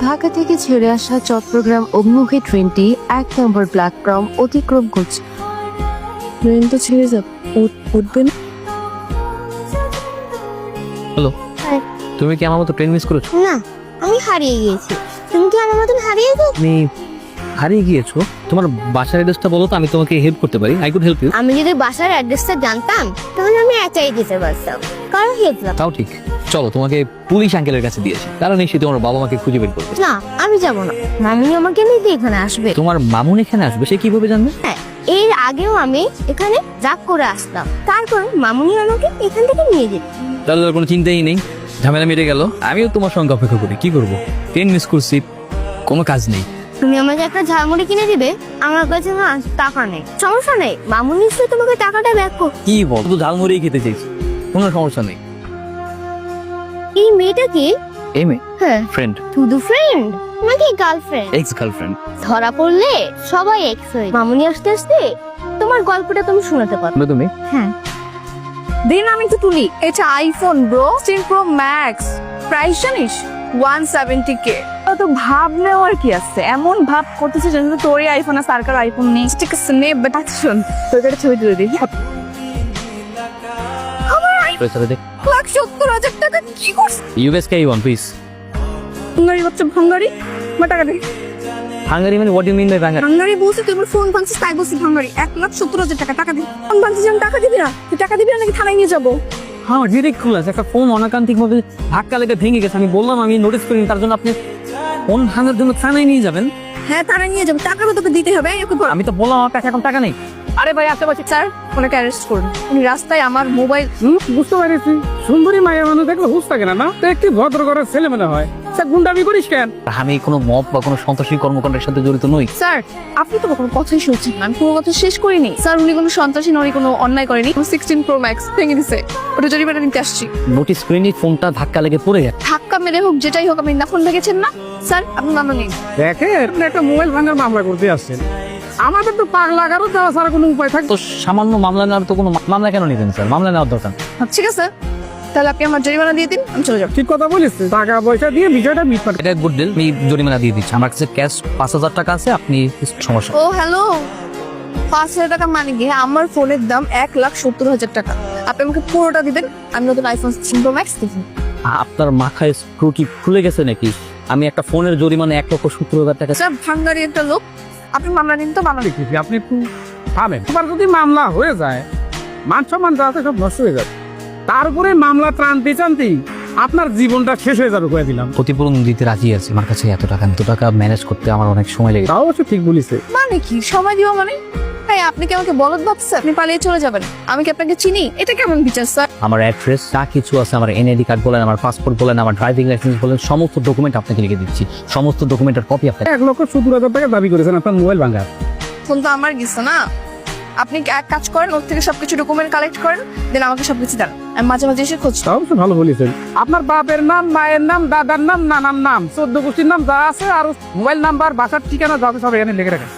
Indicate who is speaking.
Speaker 1: ঢাকা থেকে ছেড়ে আসা চট্টগ্রাম অভিমুখী ট্রেনটি ১ নম্বর প্ল্যাটফর্ম অতিক্রম করছে। ট্রেন তো ছেড়ে যাবে, উঠবে না।
Speaker 2: হ্যালো,
Speaker 3: হ্যাঁ।
Speaker 2: তুমি কি আমার মতো ট্রেন মিস করেছো?
Speaker 3: না, আমি হারিয়ে গিয়েছি। তুমি কি আমার মতন হারিয়েছো?
Speaker 2: তুমি হারিয়ে গিয়েছো? তোমার বাসার অ্যাড্রেসটা বলো তো, আমি তোমাকে হেল্প করতে পারি। I could help you.
Speaker 3: আমি যদি বাসার অ্যাড্রেসটা জানতাম তাহলে আমি একাই যেতে পারতাম, কারণ হেল্প
Speaker 2: তাও ঠিক। চলো তোমাকে পুলিশ আঙ্কেলের কাছে দিয়েছি, কারণ নিশ্চয়ই তোমার বাবা মাকে খুঁজে বের করবে।
Speaker 3: না, আমি যাব না। মামুনি আমাকে নিতে এখানে আসবে।
Speaker 2: তোমার মামুন এখানে আসবে, সে কিভাবে জানবে?
Speaker 3: হ্যাঁ, এর আগেও আমি এখানে জাগ করে আসতাম, তারপর মামুনি আমাকে এখান থেকে নিয়ে যেত।
Speaker 2: তাহলে তো কোনো চিন্তাই নেই, ঝামেলা মিটে গেল। আমিও তোমার সঙ্গে অপেক্ষা করি, কি করবো? ট্রেন মিস করছি, কোনো কাজ নেই।
Speaker 3: তুমি আমাকে একটা ঝালমুড়ি কিনে দিবে? আমার কাছে না টাকা নেই। সমস্যা নেই, মামুনি নিশ্চয়ই তোমাকে টাকাটা ব্যাক করো।
Speaker 2: কি বল, তো ঝালমুড়ি খেতে চাইছি, কোনো সমস্যা নেই।
Speaker 3: এই মেয়েটা কি?
Speaker 2: এই মেয়ে
Speaker 3: হ্যাঁ,
Speaker 2: ফ্রেন্ড,
Speaker 3: শুধু ফ্রেন্ড নাকি গার্লফ্রেন্ড?
Speaker 2: Ex girlfriend.
Speaker 3: ধরা পড়লে সবাই এক্স হয়ে। মামুনি আসতে আসতে তোমার গল্পটা তুমি শোনাতে পারো।
Speaker 2: তুমি
Speaker 3: হ্যাঁ,
Speaker 4: দিন আমি তো তুলি। এটা iPhone bro, 16 pro max. Price জানিস 170K। তো ভাব নেওয়ার কি আছে? এমন ভাব করতেছে যেন তোরই আইফোন আর সার্কার আইফোন নেই। ঠিক আছে নে, বাট শোন, তোর একটা ছবি তুলে দিই।
Speaker 2: দেখ
Speaker 4: 1,70,000 টাকা কি করছিস?
Speaker 2: ইউএসকে ওয়ান পিস।
Speaker 4: হাঙ্গারি বাচ্চা, হাঙ্গারি বা টাকা দে।
Speaker 2: হাঙ্গারি মানে what you mean by hungry?
Speaker 4: Hungry বলছি, তুই ফোন ভাঙছিস তাই বলছিস হাঙ্গারি। 1,70,000 টাকা, টাকা দে। ফোন ভাঙছিস, আমি টাকা দিবি না? তুই টাকা দিবি না নাকি থানায় নিয়ে যাবো?
Speaker 2: হ্যাঁ, রিডিকুলাস। একটা ফোন অনাকাঙ্ক্ষিক ভাবে ধাক্কা লেগে ভেঙে গেছে, আমি বললাম আমি নোটিস করিনি, তার জন্য আপনি ফোন ভাঙার জন্য থানায় নিয়ে যাবেন?
Speaker 4: হ্যাঁ, থানায় নিয়ে যাবো। টাকাটা তোকে দিতে হবে। এই ওকে ধর।
Speaker 2: আমি তো বললাম আমার কাছে এখন টাকা নেই।
Speaker 4: আরে ভাই, আশেপাশে স্যার, ওনাকে অ্যারেস্ট করুন। উনি রাস্তায় আমার মোবাইল।
Speaker 5: বুঝতে পেরেছি, সুন্দরী মায়ের মানুষ দেখলে হুঁশ থাকে না, না তো একটি ভদ্র ঘরের ছেলে মনে হয়। স্যার, গুন্ডামি করিস কেন?
Speaker 2: আমি কোনো মব বা কোনো সন্ত্রাসী কর্মকাণ্ডের সাথে জড়িত নই।
Speaker 4: স্যার, আপনি তো কোনো কথাই শুনছেন না। আমি কোনো কথা শেষ করিনি। স্যার, উনি কোনো সন্ত্রাসী নয়, কোনো অন্যায় করেনি। 16 প্রো ম্যাক্স ভেঙে দিছে, ওটা জরিমানা নিতে আসছি।
Speaker 2: নোটিস করিনি, ফোনটা ধাক্কা লেগে পড়ে গেছে।
Speaker 4: ধাক্কা মেরে হোক, যেটাই হোক, আপনি না ফোন লেগেছেন না। স্যার, আপনি মামলা নিন।
Speaker 5: দেখে আপনি একটা মোবাইল ভাঙার মামলা করতে আসছেন, আমাদের তো পাগ লাগারও দেওয়া ছাড়া কোনো উপায় থাকে?
Speaker 2: তো সামান্য মামলা নেওয়ার তো কোনো মামলা কেন নিতেন স্যার? মামলা নেওয়ার দরকার।
Speaker 4: ঠিক আছে, তাহলে আপনি আমার জরিমানা দিয়ে দিন, আমি চলে যাবো।
Speaker 5: ঠিক কথা বলিস, টাকা পয়সা দিয়ে বিষয়টা মিটমাট।
Speaker 2: এটা গুড ডিল, আমি জরিমানা দিয়ে দিচ্ছি। আমার কাছে ক্যাশ 5,000 টাকা আছে, আপনি সমস্যা।
Speaker 4: ও হ্যালো, 5,000 টাকা মানে কি? আমার ফোনের দাম 1,70,000 টাকা। আপনি আমাকে পুরোটা দিবেন, আমি নতুন আইফোন 16 প্রো ম্যাক্স কিনবো।
Speaker 2: আপনার মাথায় স্ক্রু কি খুলে গেছে নাকি? আমি একটা ফোনের জরিমানা 1,70,000 টাকা।
Speaker 4: স্যার, ভাঙ্গারি একটা লোক। আপনি মামলা নিন তো, মামলা নিন।
Speaker 5: দেখেছি, আপনি একটু থামেন। এবার যদি মামলা হয়ে যায়, মান সম্মান যা আছে সব নষ্ট হয়ে যাবে। তারপরে মামলা টানতে টানতেই আপনার জীবনটা শেষ হয়ে যাবে, করে দিলাম।
Speaker 2: ক্ষতিপূরণ দিতে রাজি আছি, আমার কাছে এত টাকা ম্যানেজ করতে আমার অনেক সময় লেগে।
Speaker 5: তাও অবশ্য ঠিক বলিছে।
Speaker 4: মানে কি সময় দিব মানে? হ্যাঁ, আপনি কি আমাকে বলদ ভাবছেন? আপনি পালিয়ে চলে যাবেন, আমি কি আপনাকে চিনি? এটা কেমন বিচার স্যার?
Speaker 2: আমার অ্যাড্রেস যা কিছু আছে, আমার এনআইডি কার্ড বলেন, আমার পাসপোর্ট বলেন, আমার ড্রাইভিং লাইসেন্স বলেন, সমস্ত ডকুমেন্ট আপনাকে লিখে দিচ্ছি। সমস্ত ডকুমেন্টের কপি আপনাকে।
Speaker 5: 1,70,000 টাকা দাবি করেছেন আপনার মোবাইল ভাঙার।
Speaker 4: ফোন তো আমার গেছে না। আপনি এক কাজ করেন, ওর থেকে সবকিছু ডকুমেন্ট কালেক্ট করেন, দেন আমাকে সবকিছু দেন। আমি মাঝে মাঝে এসে খোঁজ।
Speaker 5: তাও অবশ্য ভালো বলেছেন। আপনার বাপের নাম, মায়ের নাম, দাদার নাম, নানার নাম, 14 গোষ্ঠীর নাম যা আছে, আর মোবাইল নাম্বার, বাসার ঠিকানা যা আছে সব এখানে লিখে রাখেন।